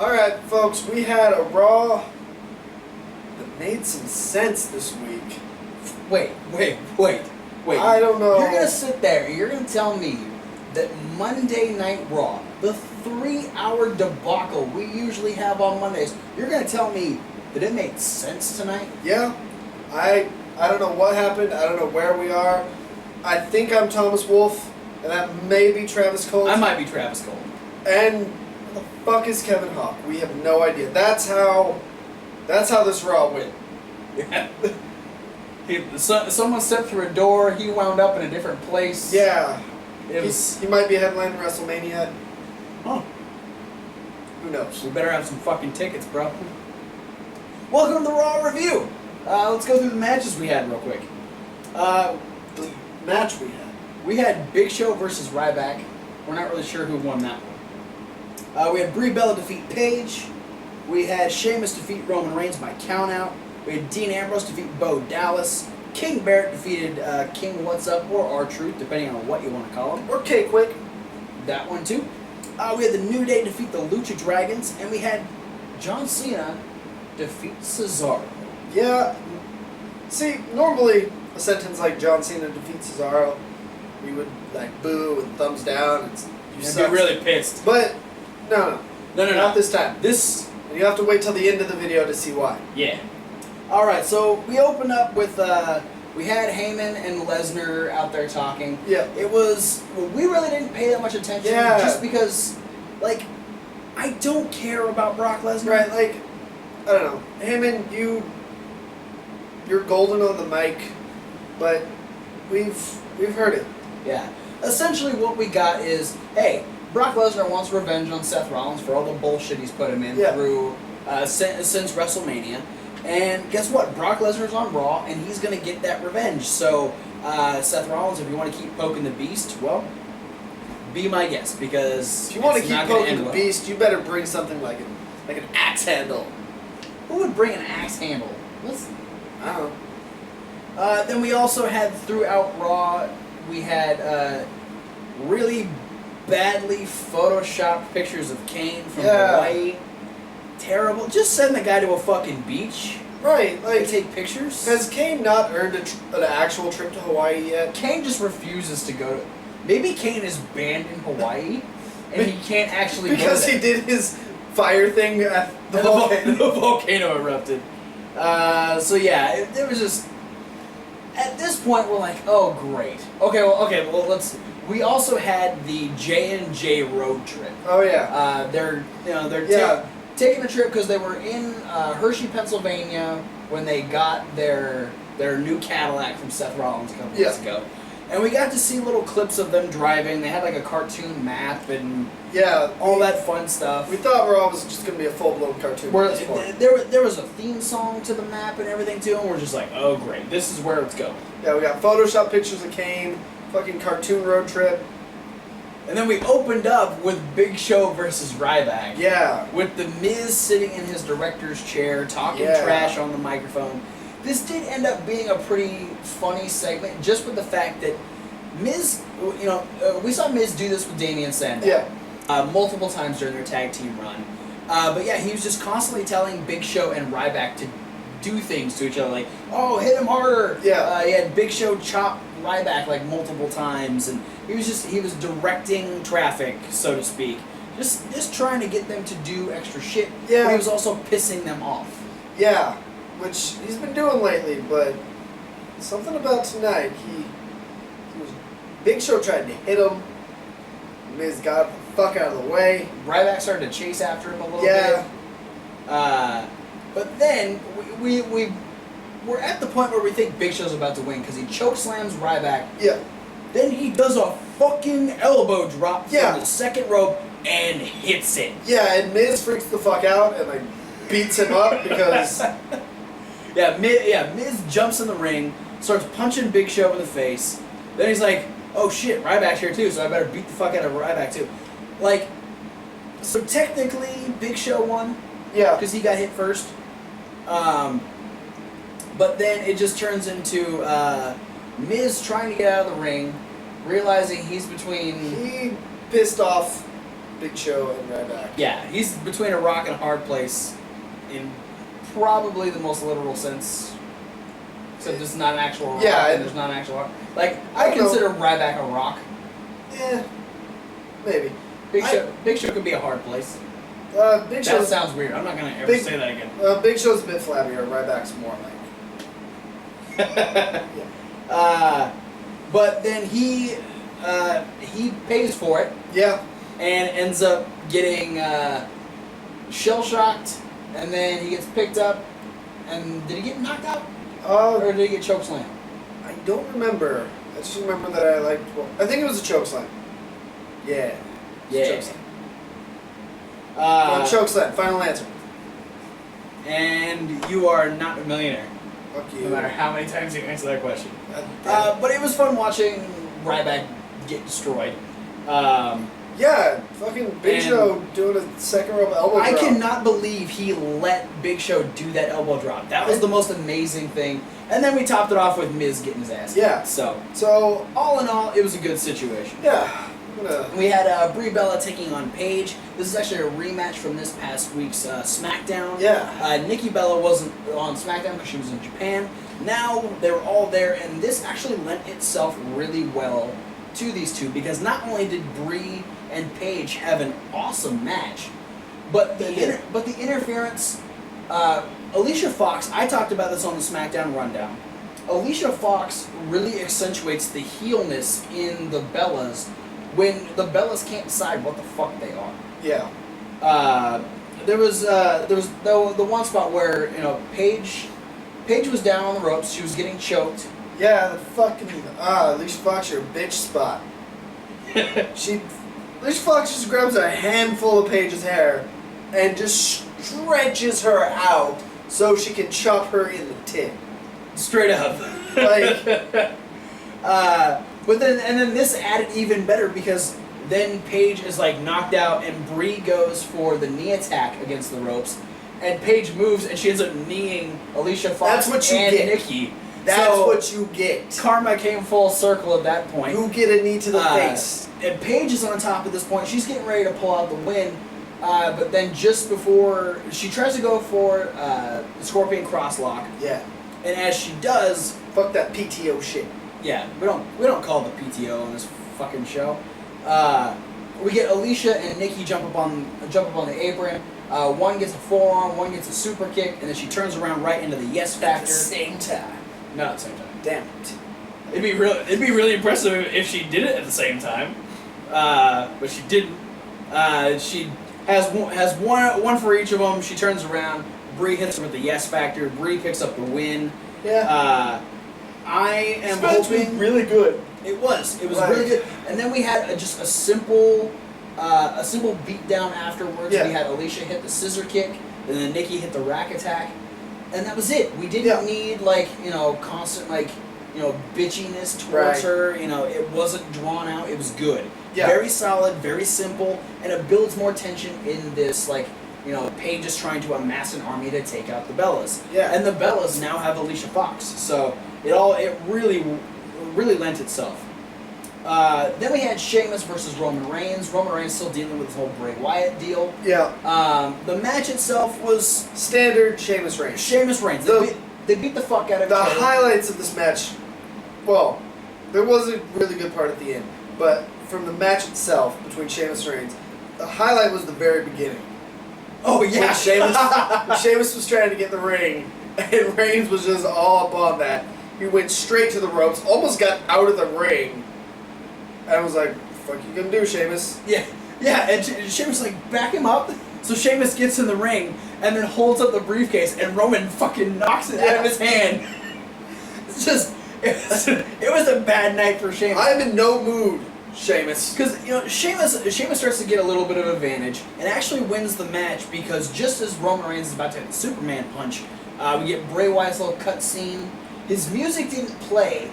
Alright, folks, we had a Raw that made some sense this week. Wait. I don't know. You're going to sit there and you're going to tell me that Monday Night Raw, the 3-hour debacle we usually have on Mondays, you're going to tell me that it made sense tonight? Yeah. I don't know what happened. I don't know where we are. I think I'm Thomas Wolfe, and that may be Travis Colt. I might be Travis Colt. And who the fuck is Kevin Hawk? We have no idea. That's how this Raw went. Yeah. Someone stepped through a door, he wound up in a different place. Yeah. He might be headlining WrestleMania. Huh. Who knows? We better have some fucking tickets, bro. Welcome to the Raw Review. Let's go through the matches we had real quick. The match we had. We had Big Show versus Ryback. We're not really sure who won that one. We had Brie Bella defeat Paige. We had Sheamus defeat Roman Reigns by countout. We had Dean Ambrose defeat Bo Dallas. King Barrett defeated King What's Up or R-Truth, depending on what you want to call him. Or K-Quick. That one too. We had the New Day defeat the Lucha Dragons. And we had John Cena defeat Cesaro. Yeah. See, normally a sentence like John Cena defeats Cesaro, we would like boo and thumbs down and You'd be really pissed. But no. Not this time. And you have to wait till the end of the video to see why. Yeah. All right. So we open up with we had Heyman and Lesnar out there talking. Yeah. We really didn't pay that much attention. Yeah. Just because, like, I don't care about Brock Lesnar. Right. Like, I don't know. Heyman, you're golden on the mic, but we've heard it. Yeah. Essentially what we got is, hey, Brock Lesnar wants revenge on Seth Rollins for all the bullshit he's put him in through since WrestleMania. And guess what? Brock Lesnar's on Raw, and he's going to get that revenge. So, Seth Rollins, if you want to keep poking the beast, well, be my guest, because if you want to keep poking the beast, you better bring something like an axe handle. Who would bring an axe handle? I don't know. Then we also had throughout Raw, we had really badly photoshopped pictures of Kane from Hawaii. Terrible. Just send the guy to a fucking beach. Right. Like, take pictures. Has Kane not earned an actual trip to Hawaii yet? Kane just refuses to go to... Maybe Kane is banned in Hawaii, and he can't actually go because there. He did his fire thing at the volcano. The volcano erupted. So yeah, it was just... At this point, we're like, oh, great. Okay, well, let's... We also had the J&J road trip. Oh, yeah. They're taking a trip because they were in Hershey, Pennsylvania when they got their new Cadillac from Seth Rollins a couple weeks ago. And we got to see little clips of them driving. They had like a cartoon map and all that fun stuff. We thought Raw was just going to be a full-blown cartoon at this point. There was a theme song to the map and everything too, and we're just like, oh great, this is where it's going. Yeah, we got Photoshop pictures of Kane, fucking cartoon road trip. And then we opened up with Big Show versus Ryback. Yeah. With The Miz sitting in his director's chair, talking trash on the microphone. This did end up being a pretty funny segment, just with the fact that Miz, we saw Miz do this with Damian Sandow. Multiple times during their tag team run. But yeah, he was just constantly telling Big Show and Ryback to do things to each other, like, oh, hit him harder. Yeah. He had Big Show chop Ryback like multiple times, and he was directing traffic, so to speak. Just trying to get them to do extra shit. Yeah. But he was also pissing them off. Yeah, which he's been doing lately, but something about tonight, Big Show tried to hit him. Miz got the fuck out of the way. Ryback started to chase after him a little bit. But then we're at the point where we think Big Show's about to win because he chokeslams Ryback. Yeah. Then he does a fucking elbow drop from the second rope and hits it. Yeah, and Miz freaks the fuck out and like beats him up because Miz jumps in the ring, starts punching Big Show in the face. Then he's like, oh shit, Ryback's here too, so I better beat the fuck out of Ryback too. Like, so technically Big Show won. Yeah. Because he got hit first. But then it just turns into Miz trying to get out of the ring, realizing he's between... He pissed off Big Show and Ryback. Yeah, he's between a rock and a hard place in probably the most literal sense. Except this is not an actual rock and there's not an actual rock. Like, I consider Ryback a rock. Yeah, maybe. Big Show could be a hard place. Big Show. That sounds weird. I'm not going to ever say that again. Big Show's a bit flabbier. Ryback's more like... but then he pays for it. Yeah. And ends up getting shell-shocked, and then he gets picked up, and did he get knocked out? Or did he get chokeslammed? I don't remember. I just remember that I liked... Well, I think it was a chokeslam. Yeah. Chokeslam. Chokeslam. Final answer. And you are not a millionaire. Fuck you. No matter how many times you answer that question. But it was fun watching Ryback get destroyed. Yeah, fucking Big Show doing a second rope elbow drop. I cannot believe he let Big Show do that elbow drop. That was the most amazing thing. And then we topped it off with Miz getting his ass. Yeah. So all in all, it was a good situation. Yeah. We had Brie Bella taking on Paige. This is actually a rematch from this past week's SmackDown. Yeah. Nikki Bella wasn't on SmackDown because she was in Japan. Now they were all there, and this actually lent itself really well to these two because not only did Brie and Paige have an awesome match, but the interference. Alicia Fox, I talked about this on the SmackDown Rundown. Alicia Fox really accentuates the heelness in the Bellas when the Bellas can't decide what the fuck they are. Yeah. There was the one spot where Paige was down on the ropes. She was getting choked. Yeah, the fucking Alicia Fox, your bitch spot. Alicia Fox just grabs a handful of Paige's hair and just stretches her out so she can chop her in the tit. Straight up. Like, but then this added even better because then Paige is like knocked out and Brie goes for the knee attack against the ropes, and Paige moves and she ends up kneeing Alicia Fox and Nikki. That's what you get. Karma came full circle at that point. You get a knee to the face. And Paige is on top at this point. She's getting ready to pull out the win. But then just before, she tries to go for the Scorpion Crosslock. Yeah. And as she does... Fuck that PTO shit. Yeah, we don't call it the PTO on this fucking show. We get Alicia and Nikki jump up on the apron. One gets a forearm, one gets a super kick, and then she turns around right into the Yes Factor. At the same time. Not at the same time. Damn it. It'd be really impressive if she did it at the same time. But she didn't. She has one for each of them. She turns around. Brie hits her with the Yes Factor. Brie picks up the win. Yeah. I am hoping... hoping... was really good. It was really good. And then we had just a simple beatdown afterwards. Yeah. We had Alicia hit the scissor kick, and then Nikki hit the rack attack, and that was it. We didn't need constant bitchiness towards her. It wasn't drawn out. It was good. Yeah. Very solid, very simple, and it builds more tension in this Paige is trying to amass an army to take out the Bellas. Yeah. And the Bellas now have Alicia Fox. So it really lent itself. Then we had Sheamus versus Roman Reigns. Roman Reigns still dealing with this whole Bray Wyatt deal. Yeah. The match itself was standard Sheamus Reigns. Sheamus Reigns. They beat the fuck out of each other. The highlights of this match, well, there was a really good part at the end, but from the match itself between Sheamus and Reigns, the highlight was the very beginning. Oh yeah. When Sheamus was trying to get in the ring, and Reigns was just all up on that. He went straight to the ropes, almost got out of the ring. And I was like, fuck you gonna do, Sheamus? Yeah, and Sheamus like, back him up. So Sheamus gets in the ring, and then holds up the briefcase, and Roman fucking knocks it out of his hand. It's just, it was a bad night for Sheamus. I'm in no mood, Sheamus. Because, Sheamus starts to get a little bit of advantage, and actually wins the match, because just as Roman Reigns is about to hit the Superman punch, we get Bray Wyatt's little cutscene. His music didn't play.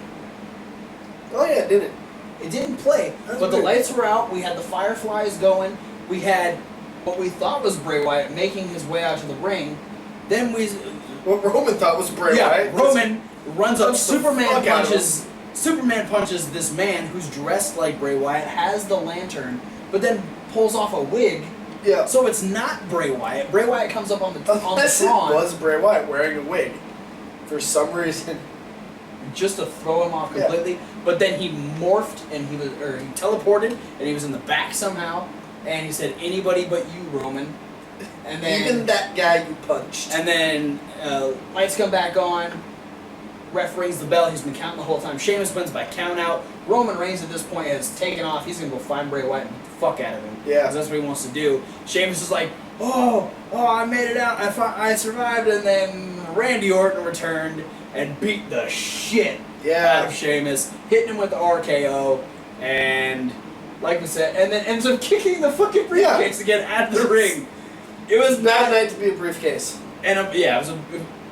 Oh yeah, it didn't. It didn't play, but the lights were out, we had the fireflies going, we had what we thought was Bray Wyatt making his way out to the ring, then what Roman thought was Bray Wyatt. Roman runs up, Superman punches this man who's dressed like Bray Wyatt, has the lantern, but then pulls off a wig. Yeah. So it's not Bray Wyatt. Bray Wyatt comes up on the Unless it Tron was Bray Wyatt wearing a wig for some reason. just to throw him off completely. Yeah. But then he morphed and he teleported and he was in the back somehow. And he said, "Anybody but you, Roman." And then even that guy you punched. And then lights come back on. Ref rings the bell. He's been counting the whole time. Sheamus wins by count out. Roman Reigns at this point has taken off. He's gonna go find Bray Wyatt and beat the fuck out of him. Yeah. Because that's what he wants to do. Sheamus is like, oh, I made it out. I survived. And then Randy Orton returned and beat the shit out of Sheamus, hitting him with the RKO, and like we said, and then ends up kicking the fucking briefcase again at the ring. It was not meant to be a briefcase. And it was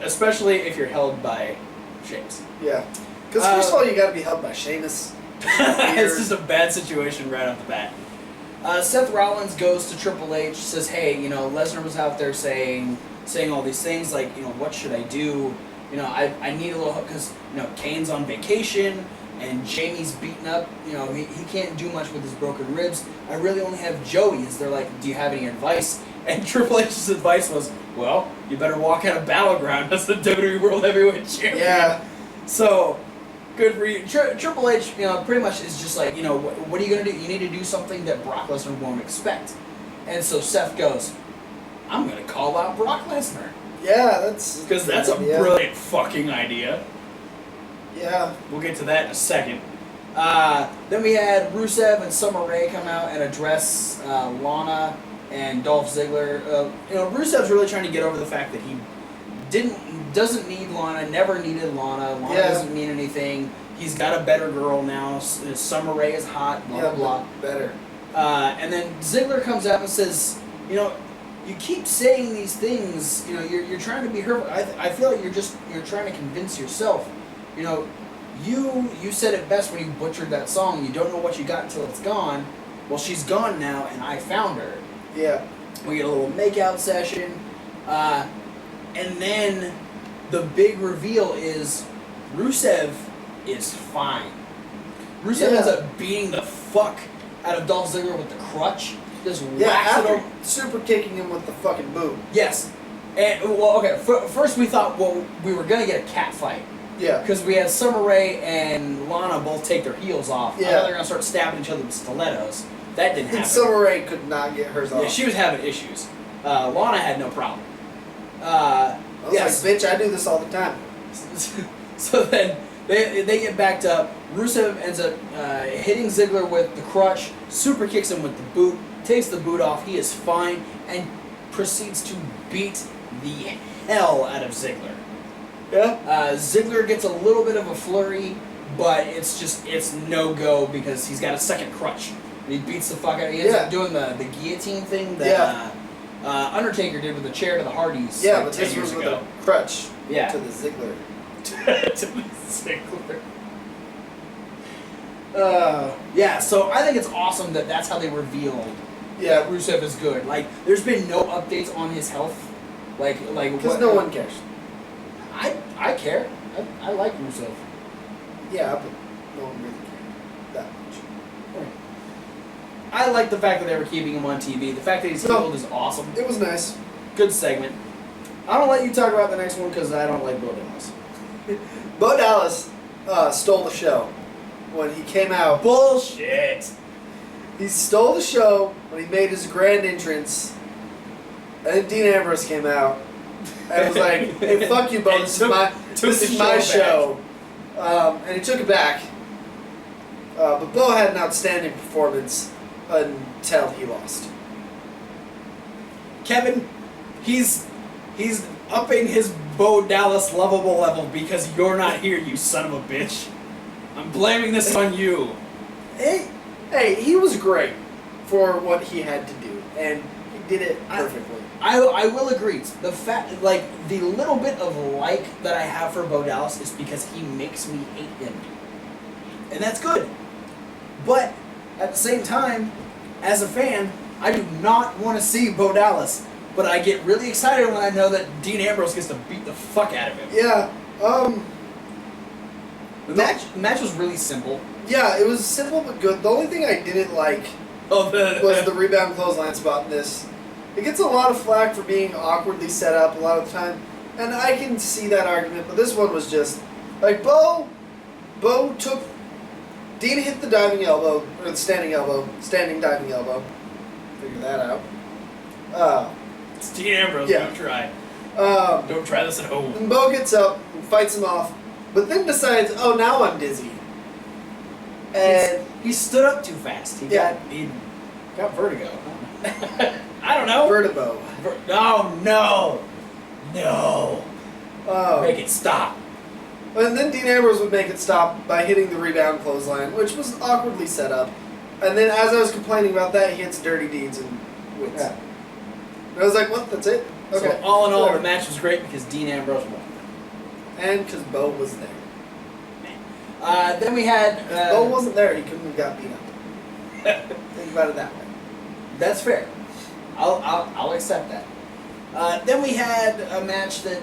especially if you're held by Sheamus. Yeah. Because first of all, you got to be held by Sheamus. It's just a bad situation right off the bat. Seth Rollins goes to Triple H, says, "Hey, Lesnar was out there saying all these things like, what should I do? I need a little help because Kane's on vacation and Jamie's beaten up. He can't do much with his broken ribs. I really only have Joey. Is there do you have any advice?" And Triple H's advice was, "Well, you better walk out of Battleground as the WWE World Heavyweight Champion." Yeah. So, good for you. Triple H, pretty much is just like, what are you going to do? You need to do something that Brock Lesnar won't expect. And so Seth goes, "I'm going to call out Brock Lesnar." Yeah, that's... Because that's a brilliant fucking idea. Yeah. We'll get to that in a second. Then we had Rusev and Summer Rae come out and address Lana and Dolph Ziggler. Rusev's really trying to get over the fact that he doesn't need Lana, never needed Lana. Lana doesn't mean anything. He's got a better girl now. Summer Rae is hot, blah, blah, blah. Better. And then Ziggler comes out and says, you keep saying these things, you're trying to be hurt. I feel like you're trying to convince yourself. You said it best when you butchered that song. You don't know what you got until it's gone. Well, she's gone now, and I found her. Yeah. We get a little makeout session. And then the big reveal is Rusev is fine. Rusev ends up beating the fuck out of Dolph Ziggler with the crutch. Just whacks it over. Super kicking him with the fucking boot. Yes. And, first we thought, we were going to get a cat fight. Yeah. Because we had Summer Rae and Lana both take their heels off. Yeah. I thought they were going to start stabbing each other with stilettos. That didn't happen. And Summer Rae could not get hers off. Yeah, she was having issues. Lana had no problem. I was like, bitch, I do this all the time. So then they get backed up. Rusev ends up hitting Ziggler with the crutch, super kicks him with the boot, takes the boot off. He is fine and proceeds to beat the hell out of Ziggler. Yeah. Ziggler gets a little bit of a flurry, but it's no go because he's got a second crutch. And he beats the fuck out of it. He ends up doing the guillotine thing that Undertaker did with the chair to the Hardys. Yeah, like but 10 this years was ago. with a crutch to the Ziggler. to the Ziggler. So I think it's awesome that that's how they revealed that Rusev is good. Like, there's been no updates on his health. Because no one cares. I care. I like Rusev. Yeah, but no one really cared that much. I like the fact that they were keeping him on TV. The fact that he's healed is awesome. It was nice. Good segment. I'm going to let you talk about the next one because I don't like Bo Dallas. Bo Dallas stole the show when he came out. Bullshit. He stole the show when he made his grand entrance. And then Dean Ambrose came out and was like, "Hey, fuck you, Bo. This is my show." And he took it back. But Bo had an outstanding performance until he lost. Kevin, he's upping his Bo Dallas lovable level because you're not here, you son of a bitch. I'm blaming this on you. Hey, he was great for what he had to do, and he did it perfectly. I will agree. The fact, the little bit of that I have for Bo Dallas is because he makes me hate him, and that's good. But at the same time, as a fan, I do not want to see Bo Dallas. But I get really excited when I know that Dean Ambrose gets to beat the fuck out of him. Yeah. The match was really simple. Yeah, it was simple but good. The only thing I didn't like Oh, was the rebound clothesline spot in this. It gets a lot of flack for being awkwardly set up a lot of the time, and I can see that argument, but this one was just, like, Bo took, Dean hit the diving elbow, or the standing diving elbow. Figure that out. It's Dean Ambrose, Yeah. don't try. Um, Don't try this at home. And Bo gets up, fights him off, but then decides, oh, now I'm dizzy. And He stood up too fast. He got vertigo. I don't know. Vertigo. No. Make it stop. And then Dean Ambrose would make it stop by hitting the rebound clothesline, which was awkwardly set up. And then as I was complaining about that, he hits Dirty Deeds and wins. Yeah. And I was like, what? That's it? Okay. So all in all, Whatever. the match was great because Dean Ambrose won. And because Bo was there. Then we had. If Bo wasn't there, he couldn't have got beat up. Think about it that way. That's fair. I'll accept that. Then we had a match that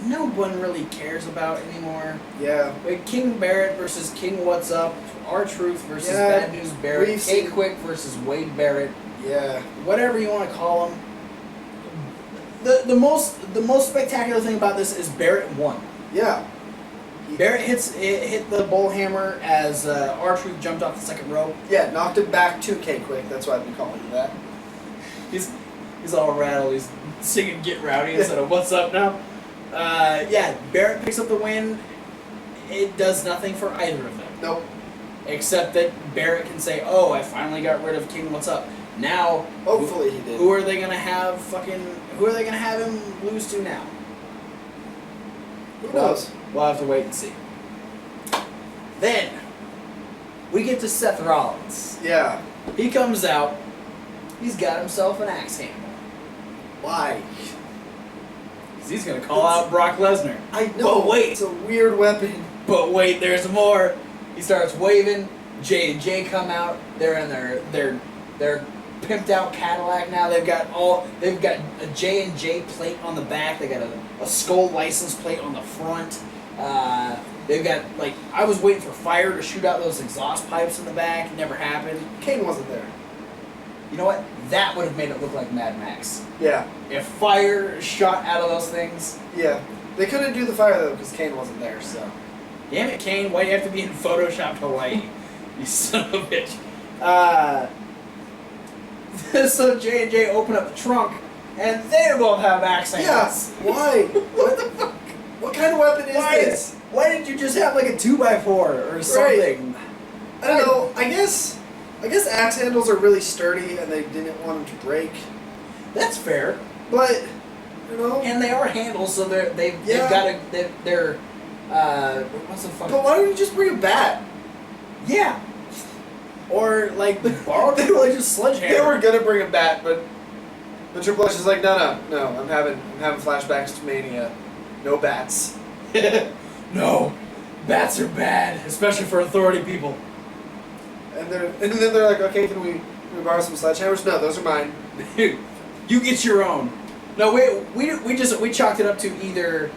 no one really cares about anymore. Yeah. We had King Barrett versus King What's Up, R-Truth versus Yeah, Bad News Barrett, we've seen- K-Quick versus Wade Barrett, Yeah. whatever you want to call them. The most spectacular thing about this is Barrett won. Yeah. Barrett hit the bull hammer as R-Truth jumped off the second rope. Yeah, knocked him back to K-Quick. That's why I've been calling you that. He's all rattled. He's singing "Get Rowdy" instead of "What's Up Now." Yeah, Barrett picks up the win. It does nothing for either of them. Nope. Except that Barrett can say, "Oh, I finally got rid of King What's Up." Now, Hopefully he did. Who are they gonna have him lose to now? Who knows? We'll have to wait and see. Then we get to Seth Rollins. Yeah. He comes out. He's got himself an axe handle. Why? 'Cause he's gonna call out Brock Lesnar. I know. But wait. It's a weird weapon. But wait, there's more. He starts waving. J&J come out. They're in their pimped out Cadillac now. They've got a J&J plate on the back. They got a Skull license plate on the front. They've got, like, I was waiting for fire to shoot out those exhaust pipes in the back. It never happened. Kane wasn't there. You know what? That would have made it look like Mad Max. Yeah. If fire shot out of those things. Yeah. They couldn't do the fire though because Kane wasn't there. So. Damn it, Kane. Why do you have to be in Photoshopped Hawaii? You son of a bitch. So J&J open up the trunk, and they both have axe handles. Yeah. Why? What the fuck? What kind of weapon is this? Why didn't you just have like a 2x4 or something? I don't know. I guess axe handles are really sturdy and they didn't want them to break. That's fair. But you know. And they are handles, so they're what's the fuck? But why don't you just bring a bat? Yeah. Or like borrow the just sledgehammer. They were gonna bring a bat, but Triple H is like, no. I'm having flashbacks to Mania. No bats. No, bats are bad, especially for authority people. And then they're like, okay, can we borrow some sledgehammers? No, those are mine. You get your own. No, we chalked it up to either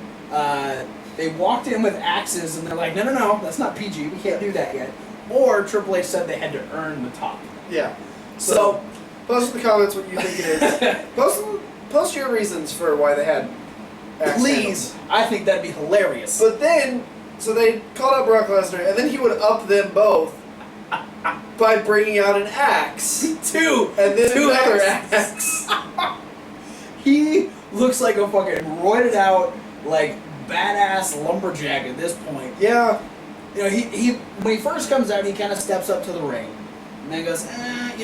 they walked in with axes and they're like, no, that's not PG. We can't do that yet. Or Triple H said they had to earn the top. Yeah. So post in the comments what you think it is. Post your reasons for why they had axe please, handles. I think that'd be hilarious. But then, so they called out Brock Lesnar, and then he would up them both by bringing out an axe. Two Another axes. He looks like a fucking roided out, like, badass lumberjack at this point. Yeah. You know, he when he first comes out, he kind of steps up to the ring, and then goes, I'm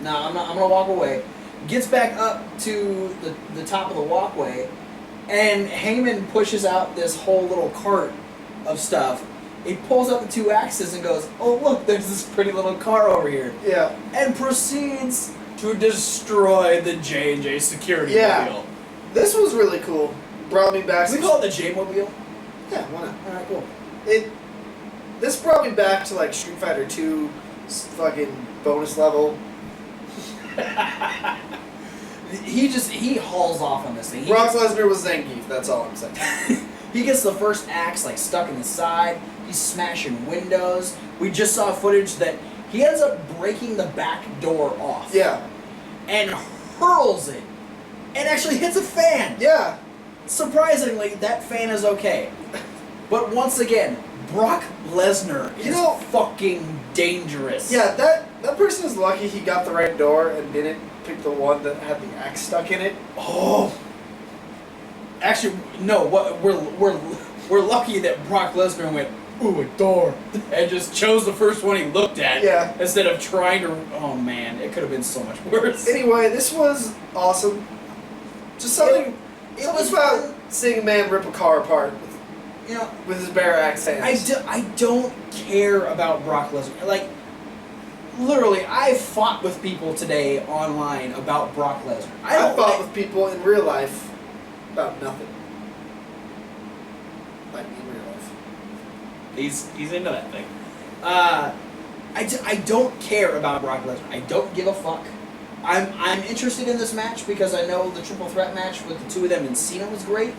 gonna walk away. Gets back up to the top of the walkway, and Heyman pushes out this whole little cart of stuff. He pulls up the two axes and goes, oh look, there's this pretty little car over here. Yeah. And proceeds to destroy the J&J security mobile. This was really cool. Brought me back. We call it the J-Mobile? Yeah, why not? Alright, cool. This brought me back to like Street Fighter 2 fucking bonus level. He hauls off on this thing. Brock Lesnar was Zangief, that's all I'm saying. He gets the first axe like stuck in the side. He's smashing windows. We just saw footage that He ends up breaking the back door off. Yeah. And hurls it. And actually hits a fan. Yeah. Surprisingly, that fan is okay. But once again, Brock Lesnar is fucking dangerous. Yeah, that person is lucky he got the right door and didn't pick the one that had the axe stuck in it. Oh. Actually, no. We're lucky that Brock Lesnar went, ooh, a door, and just chose the first one he looked at. Yeah. Instead of trying to. Oh man, it could have been so much worse. Anyway, this was awesome. Just something. It something was about fun. seeing a man rip a car apart. You know, with his bare axe hands. I don't care about Brock Lesnar. Like, literally, I fought with people today online about Brock Lesnar. I fought with people in real life about nothing. Like in real life. He's into that thing. I don't care about Brock Lesnar. I don't give a fuck. I'm interested in this match because I know the triple threat match with the two of them and Cena was great,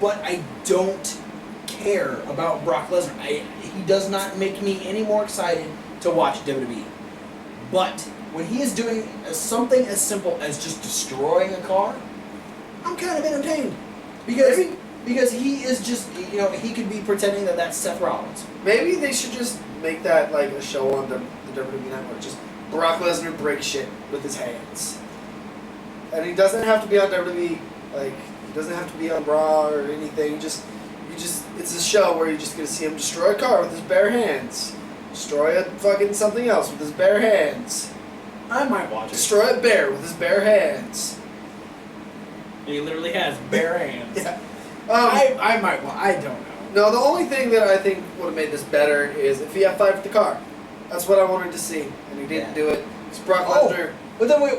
but I don't care about Brock Lesnar. He does not make me any more excited to watch WWE. But when he is doing something as simple as just destroying a car, I'm kind of entertained. Because he is just, he could be pretending that that's Seth Rollins. Maybe they should just make that like a show on the WWE Network. Just Brock Lesnar breaks shit with his hands. And he doesn't have to be on WWE, like, he doesn't have to be on Raw or anything. It's a show where you're just going to see him destroy a car with his bare hands. Destroy a fucking something else with his bare hands. I might watch it. Destroy a bear with his bare hands. He literally has bare hands. Yeah. I might want. I don't know. No, the only thing that I think would have made this better is if he F5'd the car. That's what I wanted to see, and he didn't do it. It's Brock Lesnar. But then we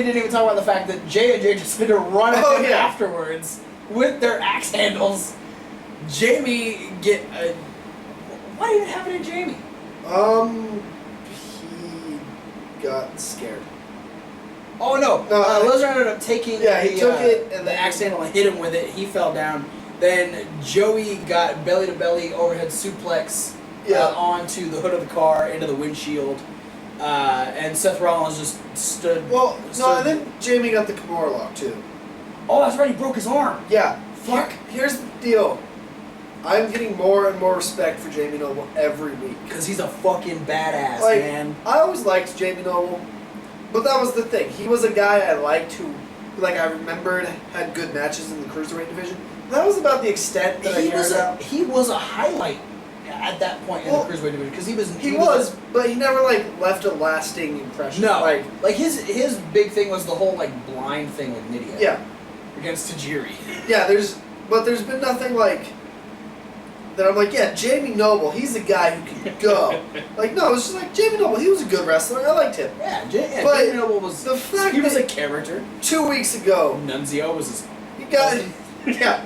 didn't even talk about the fact that J&J just had to run at him afterwards with their axe handles. Jamie get a... What even happened to Jamie? He got scared. Oh no! Lesnar ended up taking he took it and the axe handle and hit him with it. He fell down. Then Joey got belly to belly overhead suplex onto the hood of the car into the windshield, and Seth Rollins just stood. And then Jamie got the Kimura lock too. Oh, that's right. He broke his arm. Yeah. Fuck. Here's the deal. I'm getting more and more respect for Jamie Noble every week. Because he's a fucking badass, man. I always liked Jamie Noble, but that was the thing. He was a guy I liked who I remembered had good matches in the Cruiserweight division. That was about the extent that I cared about. He was a highlight at that point in the Cruiserweight division. Because he was, but he never, left a lasting impression. No. His big thing was the whole, blind thing with Nydia. Yeah. Against Tajiri. Yeah, there's been nothing, that I'm like, yeah, Jamie Noble, he's a guy who can go. No, it's just Jamie Noble, he was a good wrestler. I liked him. Yeah, Jamie Noble was... The fact he was a character. 2 weeks ago... Nunzio was his... He got... Yeah.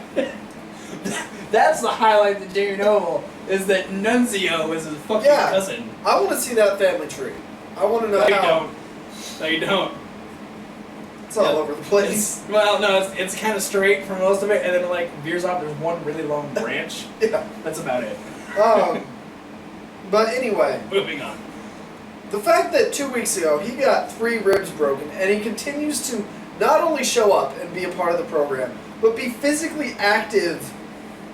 That's the highlight of Jamie Noble, is that Nunzio was his fucking cousin. I want to see that family tree. I want to know how... No, you don't. It's all over the place. It's kind of straight for most of it, and then veers off. There's one really long branch. Yeah, that's about it. But anyway, moving on. The fact that 2 weeks ago he got 3 ribs broken, and he continues to not only show up and be a part of the program, but be physically active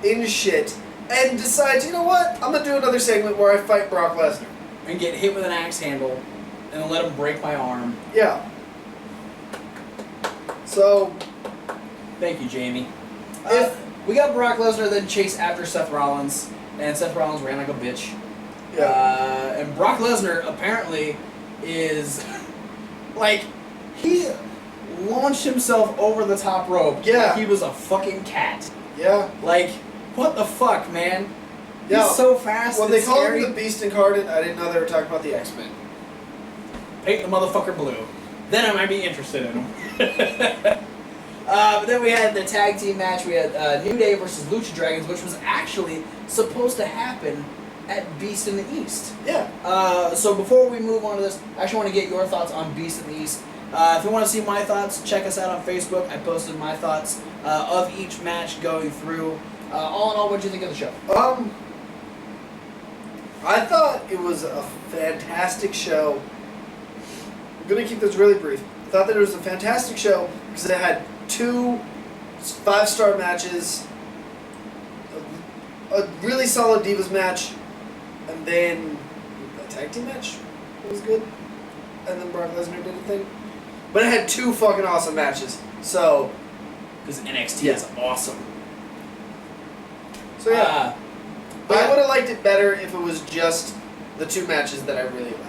in shit, and decides, you know what? I'm gonna do another segment where I fight Brock Lesnar and get hit with an axe handle, and then let him break my arm. Yeah. So, thank you, Jamie. We got Brock Lesnar then chase after Seth Rollins, and Seth Rollins ran like a bitch. Yeah. And Brock Lesnar apparently is he launched himself over the top rope. Yeah. Like he was a fucking cat. Yeah. What the fuck, man? Yeah. He's so fast. When they called him the Beast Incarnate, I didn't know they were talking about the X-Men. Paint the motherfucker blue. Then I might be interested in him. But then we had the tag team match. We had New Day versus Lucha Dragons, which was actually supposed to happen at Beast in the East. Yeah. So before we move on to this, I actually want to get your thoughts on Beast in the East. If you want to see my thoughts, check us out on Facebook. I posted my thoughts of each match going through. All in all, what did you think of the show? I thought it was a fantastic show. I'm going to keep this really brief. I thought that it was a fantastic show because it had 2 5-star matches, a really solid Divas match, and then a tag team match that was good, and then Brock Lesnar did a thing. But it had 2 fucking awesome matches, so... Because NXT is awesome. So yeah, I would have liked it better if it was just the 2 matches that I really liked.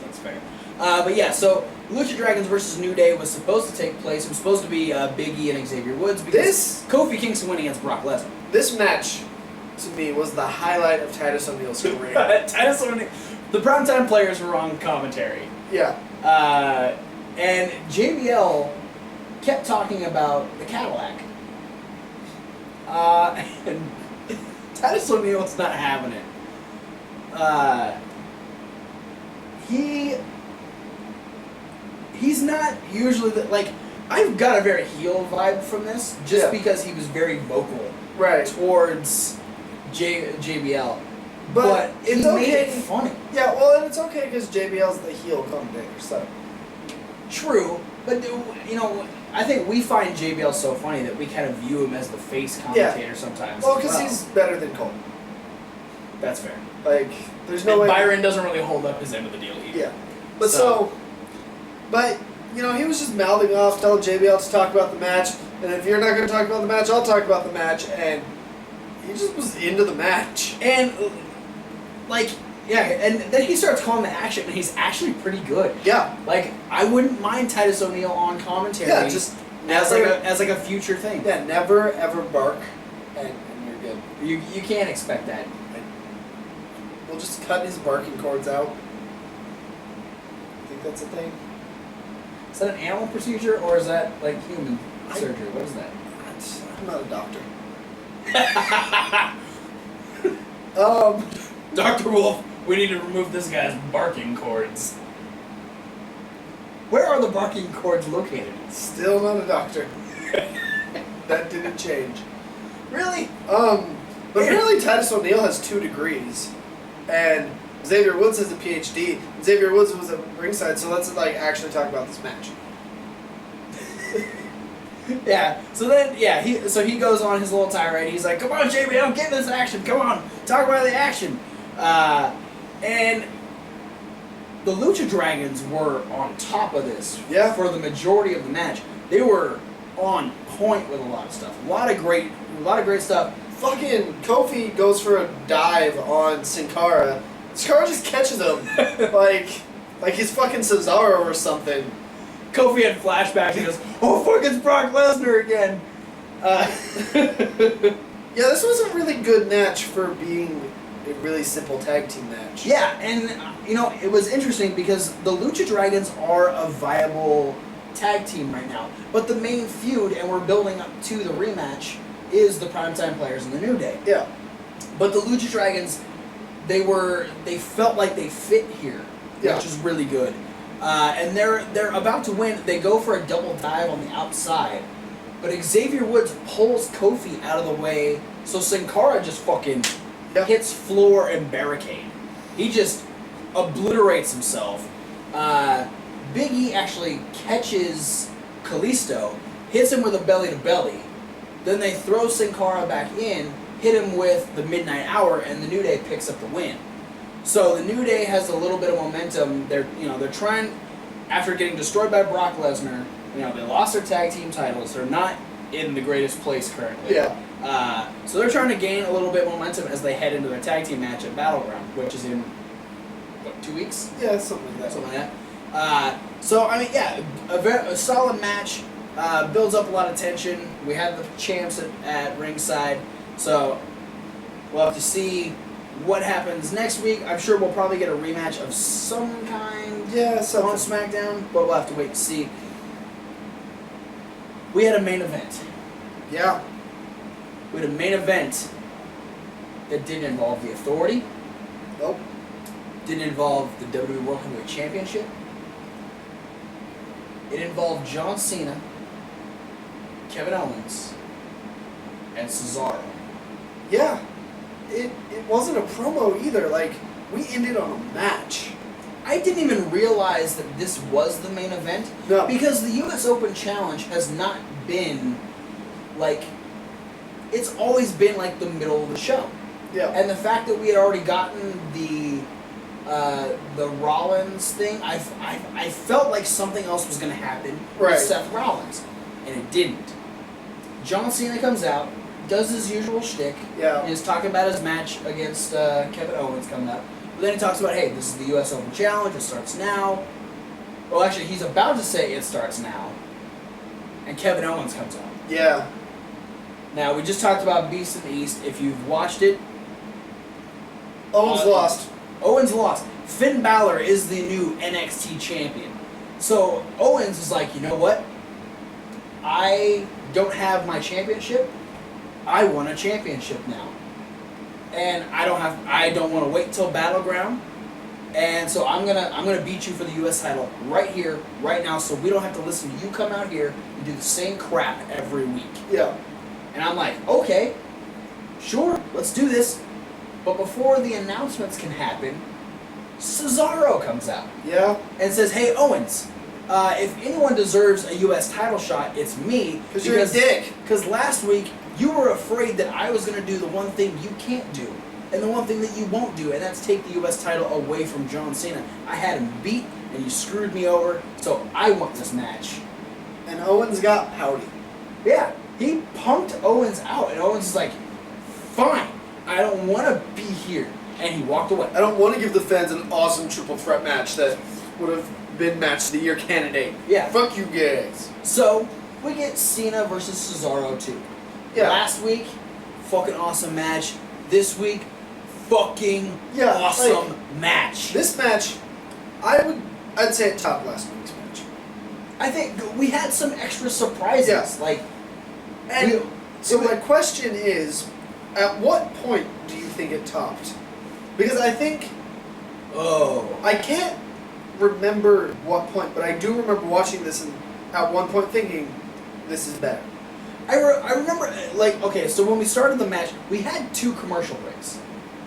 That's fair. But yeah, so Lucha Dragons versus New Day was supposed to take place. It was supposed to be Big E and Xavier Woods because Kofi Kingston winning against Brock Lesnar. This match, to me, was the highlight of Titus O'Neil's career. Titus O'Neil, the primetime players were on commentary. Yeah. And JBL kept talking about the Cadillac. And Titus O'Neil's not having it. He's not usually like I've got a very heel vibe from this just because he was very vocal towards JBL. But it's he okay. made it funny. Yeah, well, and it's okay because JBL's the heel commentator, so. True, but I think we find JBL so funny that we kind of view him as the face commentator sometimes. Well, because he's better than Colt. That's fair. Like, there's no way. Byron doesn't really hold up his end of the deal either. Yeah. But but, he was just mouthing off, telling JBL to talk about the match, and if you're not going to talk about the match, I'll talk about the match, and he just was into the match. And, and then he starts calling the action, and he's actually pretty good. Yeah. Like, I wouldn't mind Titus O'Neil on commentary. Yeah, just as like a future thing. Yeah, never ever bark, and you're good. You can't expect that. We'll just cut his barking cords out. I think that's a thing. Is that an animal procedure, or is that, like, human surgery? What is that? I'm not a doctor. Dr. Wolf, we need to remove this guy's barking cords. Where are the barking cords located? Still not a doctor. That didn't change. Really? But apparently Titus O'Neil has 2 degrees, and Xavier Woods has a PhD. Xavier Woods was at ringside, so let's actually talk about this match. Yeah. So then, he goes on his little tirade. He's like, "Come on, JBL, get this action. Come on, talk about the action." And the Lucha Dragons were on top of this for the majority of the match. They were on point with a lot of stuff. A lot of great stuff. Fucking Kofi goes for a dive on Sin Cara. Sin Cara just catches him like he's fucking Cesaro or something. Kofi had flashbacks. He goes, "Oh fuck, it's Brock Lesnar again." Yeah, this was a really good match for being a really simple tag team match. Yeah, and it was interesting because the Lucha Dragons are a viable tag team right now, but the main feud, and we're building up to the rematch, is the Primetime Players and the New Day. Yeah. But the Lucha Dragons, they felt like they fit here, which is really good. And they're about to win. They go for a double dive on the outside, but Xavier Woods pulls Kofi out of the way, so Sin Cara just fucking hits floor and barricade. He just obliterates himself. Big E actually catches Kalisto, hits him with a belly to belly. Then they throw Sin Cara back in, hit him with the Midnight Hour, and the New Day picks up the win. So the New Day has a little bit of momentum. They're trying, after getting destroyed by Brock Lesnar. They lost their tag team titles. They're not in the greatest place currently. Yeah. So they're trying to gain a little bit of momentum as they head into their tag team match at Battleground, which is in 2 weeks? Yeah, something like that. Something like that. A solid match. Builds up a lot of tension. We have the champs at ringside, so we'll have to see what happens next week. I'm sure we'll probably get a rematch of some kind on SmackDown, but we'll have to wait to see. We had a main event. Yeah. We had a main event that didn't involve the Authority. Nope. Didn't involve the WWE World Heavyweight Championship. It involved John Cena, Kevin Owens, and Cesaro. Yeah. it wasn't a promo either. Like, we ended on a match. I didn't even realize that this was the main event. No. Because the U.S. Open Challenge has not been, like, it's always been, like, the middle of the show. Yeah. And the fact that we had already gotten the Rollins thing, I felt like something else was going to happen with Seth Rollins. And it didn't. John Cena comes out, does his usual shtick, and is talking about his match against Kevin Owens coming up. But then he talks about, hey, this is the U.S. Open Challenge, it starts now. Well, actually, he's about to say it starts now. And Kevin Owens comes out. Yeah. Now, we just talked about Beast in the East. If you've watched it... Owens lost. Owens lost. Finn Balor is the new NXT champion. So, Owens is like, you know what? I don't have my championship. I won a championship now. And I don't want to wait till Battleground. And so I'm gonna beat you for the US title right here, right now, so we don't have to listen to you come out here and do the same crap every week. Yeah. And I'm like, okay, sure, let's do this. But before the announcements can happen, Cesaro comes out. Yeah. And says, hey, Owens, if anyone deserves a US title shot, it's me. Because you're a dick. Because last week, you were afraid that I was going to do the one thing you can't do. And the one thing that you won't do, and that's take the US title away from John Cena. I had him beat, and you screwed me over, so I want this match. And Owens got pouty. Yeah, he punked Owens out, and Owens is like, fine, I don't want to be here. And he walked away. I don't want to give the fans an awesome triple threat match that would have been match of the year candidate. Yeah. Fuck you guys. So, we get Cena versus Cesaro too. Yeah. Last week, fucking awesome match. This week, fucking awesome match. This match, I'd say it topped last week's match. I think we had some extra surprises. Yeah. So my question is, at what point do you think it topped? Because I think... I can't remember what point, but I do remember watching this and at one point thinking, this is better. I remember, like, okay, so when we started the match, we had 2 commercial breaks.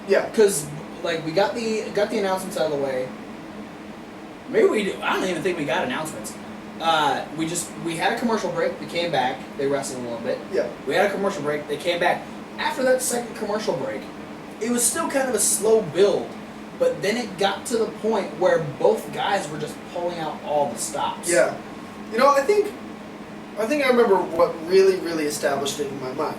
Yeah. Because, like, we got the announcements out of the way. Maybe we do. I don't even think we got announcements. We had a commercial break. We came back. They wrestled a little bit. Yeah. We had a commercial break. They came back. After that second commercial break, it was still kind of a slow build. But then it got to the point where both guys were just pulling out all the stops. Yeah. You know, I think I remember what really, really established it in my mind.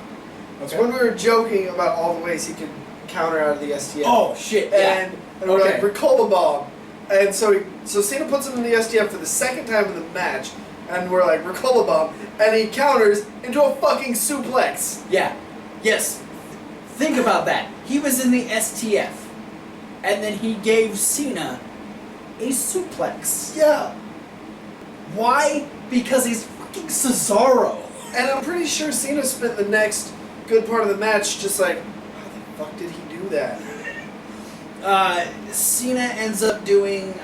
Okay. It's when we were joking about all the ways he could counter out of the STF. Oh, shit, yeah. And we're like, Ricola Bomb. And so Cena puts him in the STF for the second time in the match, and we're like, Ricola Bomb, and he counters into a fucking suplex. Yeah. Yes. Think about that. He was in the STF, and then he gave Cena a suplex. Yeah. Why? Because he's fucking Cesaro. And I'm pretty sure Cena spent the next good part of the match just like, how the fuck did he do that? Cena ends up doing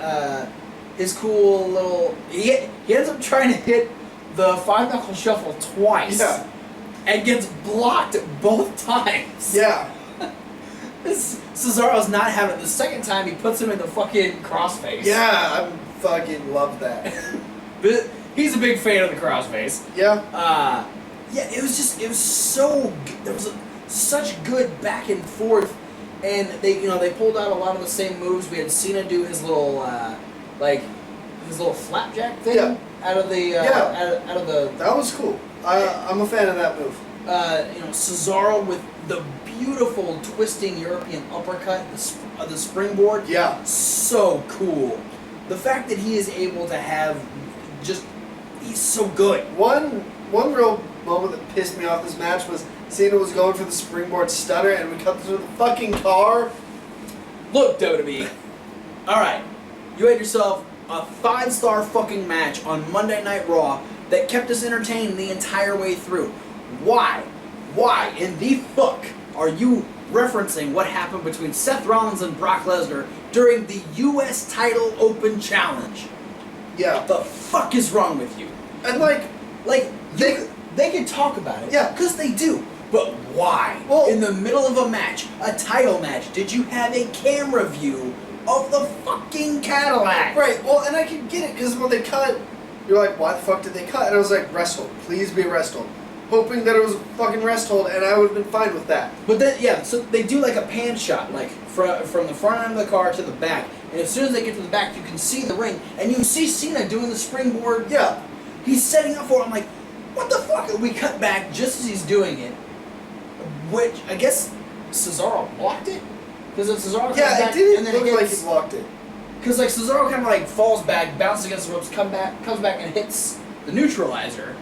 his cool little... He ends up trying to hit the 5-knuckle shuffle twice. Yeah. And gets blocked both times. Yeah. Cesaro's not having it. The second time, he puts him in the fucking crossface. Yeah, I fucking love that. But he's a big fan of the crossface. Yeah. Yeah, it was so good. There was such good back and forth, and they pulled out a lot of the same moves. We had Cena do his little his little flapjack thing out of the out of the. That was cool. I'm a fan of that move. Cesaro with the beautiful twisting European uppercut, the springboard. Yeah. So cool. The fact that he is able to have he's so good. One real moment that pissed me off this match was Cena was going for the springboard stunner and we cut through the fucking car. Look, WWE. Alright. You had yourself a 5-star fucking match on Monday Night Raw that kept us entertained the entire way through. Why in the fuck are you referencing what happened between Seth Rollins and Brock Lesnar during the US title open challenge? Yeah. What the fuck is wrong with you? And they can talk about it. Yeah. Because they do. But why? Well, in the middle of a match, a title match, did you have a camera view of the fucking Cadillac? Right, well, and I can get it, because when they cut, you're like, why the fuck did they cut? And I was like, rest hold. Please be a rest hold. Hoping that it was a fucking rest hold, and I would have been fine with that. But then, yeah, so they do like a pan shot, like from the front end of the car to the back. And as soon as they get to the back, you can see the ring, and you see Cena doing the springboard. Yeah. He's setting up for it. I'm like, what the fuck? And we cut back just as he's doing it, which I guess Cesaro blocked it? Because Cesaro comes Yeah, back, it didn't and then look it like hits, he blocked it. because like Cesaro kind of like falls back, bounces against the ropes, comes back and hits the neutralizer.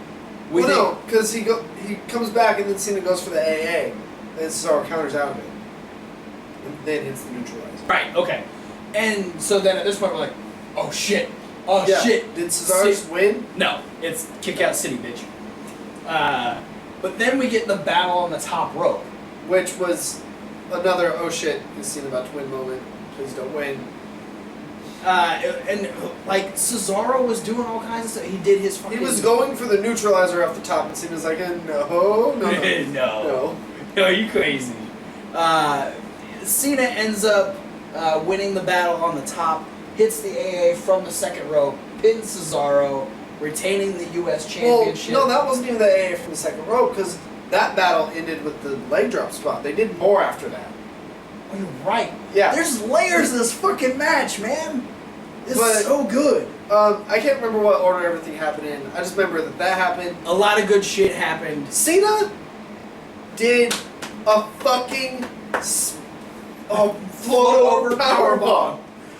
Well, no, because he comes back and then Cena goes for the AA, and Cesaro counters out of it, and then hits the neutralizer. Right. Okay. And so then at this point we're like, oh shit, Yeah. shit. Did Cesaro just win? No, it's kick out city, bitch. But then we get the battle on the top rope. Which was another, oh shit, is Cena about to win moment. Please don't win. And like Cesaro was doing all kinds of stuff. He did his fucking. He was going for the neutralizer off the top, and Cena's like, no. No, you crazy. Cena ends up winning the battle on the top, hits the AA from the second rope, pins Cesaro, retaining the U.S. Championship. Well, no, that wasn't even the AA from the second rope, because that battle ended with the leg drop spot. They did more after that. Oh, you're right. Yeah. There's layers to this fucking match, man. It's But- so good. I can't remember what order everything happened in. I just remember that happened. A lot of good shit happened. Cena did a fucking float over powerbomb.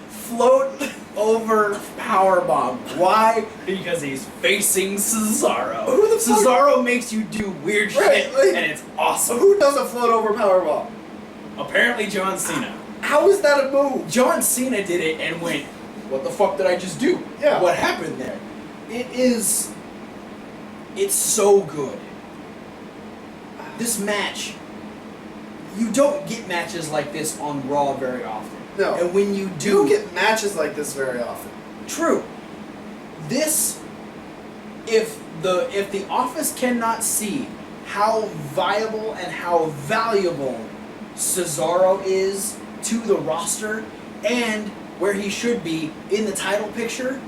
Float over powerbomb. Why? Because he's facing Cesaro. Who the fuck- Cesaro makes you do weird Right, shit, like- and it's awesome. Who does a float over powerbomb? Apparently John Cena. How is that a move? John Cena did it and went, what the fuck did I just do? Yeah. What happened there? It's so good. This match, you don't get matches like this on Raw very often. No. And when you do, You don't get matches like this very often. true. This, if the office cannot see how viable and how valuable Cesaro is to the roster and where he should be in the title picture,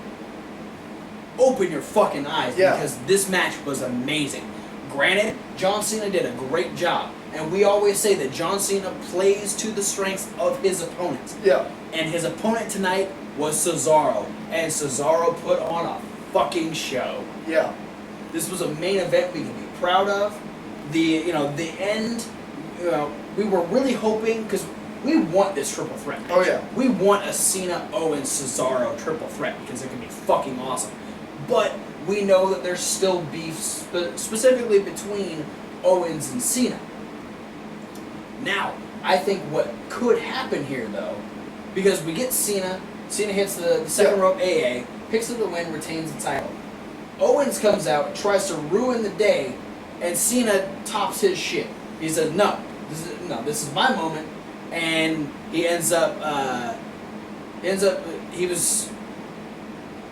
open your fucking eyes, Yeah. because this match was amazing. Granted, John Cena did a great job, and we always say that John Cena plays to the strengths of his opponents. Yeah. And his opponent tonight was Cesaro, and Cesaro put on a fucking show. Yeah. This was a main event we can be proud of. The end, we were really hoping, because we want this triple threat match. Oh, yeah. We want a Cena, Owens, Cesaro triple threat, because it can be fucking awesome. But we know that there's still beef specifically between Owens and Cena. Now, I think what could happen here, though, because we get Cena hits the second rope AA, picks up the win, retains the title. Owens comes out, tries to ruin the day, and Cena tops his shit. He says, no, this is my moment, and he ends up,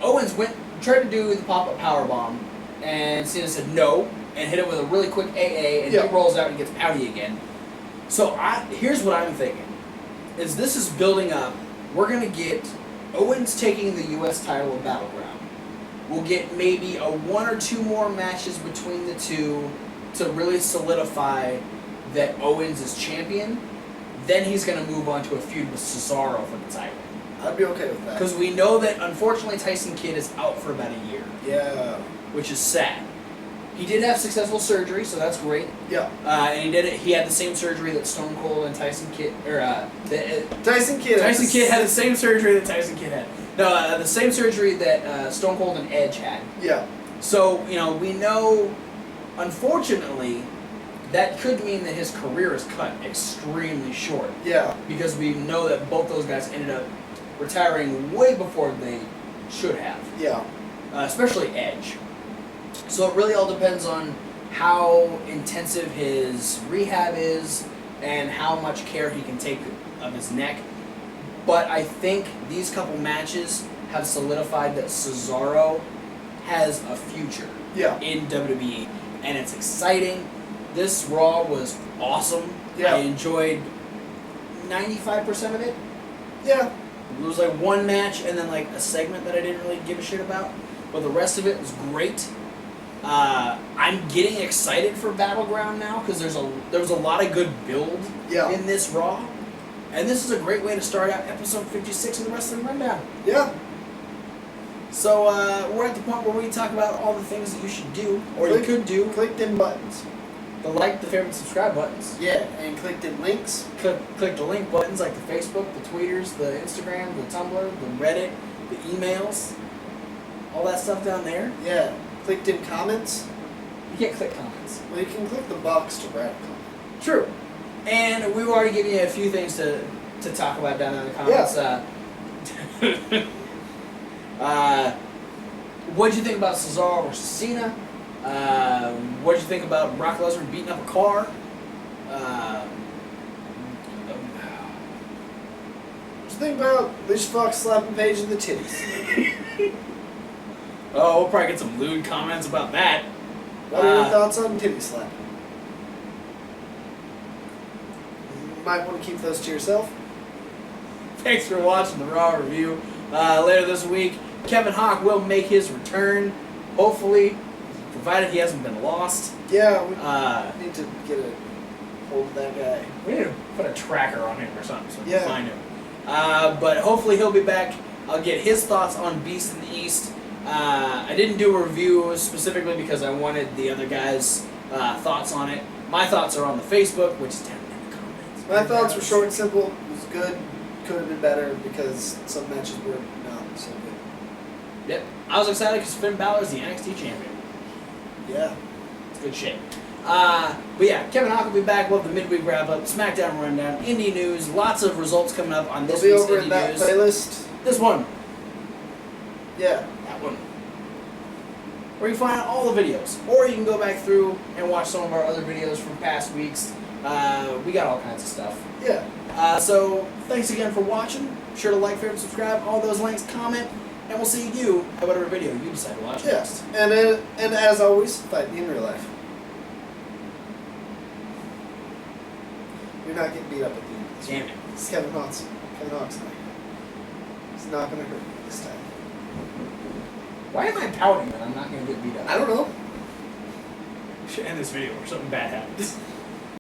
Owens tried to do the pop-up powerbomb, and Cena said no, and hit it with a really quick AA, and he rolls out and gets pouty again. So here's what I'm thinking, is this is building up. We're going to get Owens taking the U.S. title of Battleground. We'll get maybe a one or two more matches between the two to really solidify that Owens is champion. Then he's going to move on to a feud with Cesaro for the title. I'd be okay with that. Because we know that, unfortunately, Tyson Kidd is out for about a year. Yeah. Which is sad. He did have successful surgery, so that's great. Yeah. And he had the same surgery that Stone Cold and Tyson Kidd, Tyson Kidd had the same surgery that Tyson Kidd had. No, the same surgery that Stone Cold and Edge had. Yeah. So, we know, unfortunately, that could mean that his career is cut extremely short. Yeah. Because we know that both those guys ended up retiring way before they should have. Yeah. Especially Edge. So it really all depends on how intensive his rehab is and how much care he can take of his neck. But I think these couple matches have solidified that Cesaro has a future in WWE. And it's exciting. This Raw was awesome. Yeah. I enjoyed 95% of it. Yeah. There was like one match and then like a segment that I didn't really give a shit about, but the rest of it was great. I'm getting excited for Battleground now because there was a lot of good build in this Raw, and this is a great way to start out episode 56 of the Wrestling Rundown. Yeah. So we're at the point where we talk about all the things that you should do or you could do. Click them buttons. The like, the favorite, subscribe buttons. Yeah, and click them links. Click the link buttons like the Facebook, the Tweeters, the Instagram, the Tumblr, the Reddit, the emails, all that stuff down there. Yeah. Click them comments. You can't click comments. Well, you can click the box to write a comment. True. And we've already given you a few things to talk about down in the comments. What'd you think about Cesaro versus Cena? What'd you think about Brock Lesnar beating up a car? What'd you think about Alicia Fox slapping Paige in the titties? Oh, we'll probably get some lewd comments about that. What are your thoughts on titty slapping? You might want to keep those to yourself. Thanks for watching the Raw review. Later this week, Kevin Hawk will make his return, hopefully, provided he hasn't been lost. Yeah, we need to get a hold of that guy. We need to put a tracker on him or something so we Yeah. can find him. But hopefully he'll be back. I'll get his thoughts on Beast in the East. I didn't do a review specifically because I wanted the other guys' thoughts on it. My thoughts are on the Facebook, which is down in the comments. My thoughts were short and simple. It was good. Could have been better because some matches were not so good. Yep. I was excited because Finn Balor's the NXT champion. Yeah. It's good shit. But yeah, Kevin Hawk will be back. We'll have the midweek wrap up, SmackDown rundown, indie news, lots of results coming up on this They'll be week's over indie in that news. playlist. This one. Yeah. That one. Where you can find out all the videos. Or you can go back through and watch some of our other videos from past weeks. We got all kinds of stuff. Yeah. So, thanks again for watching. Be sure to like, favorite, subscribe, all those links, comment, and we'll see you at whatever video you decide to watch next. Yes. And as always, fight me in real life. You're not getting beat up at the end of this. Damn it. It's Kevin Hawks. Kevin Hawks night. It's not going to hurt this time. Why am I pouting that I'm not going to get beat up? I don't know. We should end this video where something bad happens.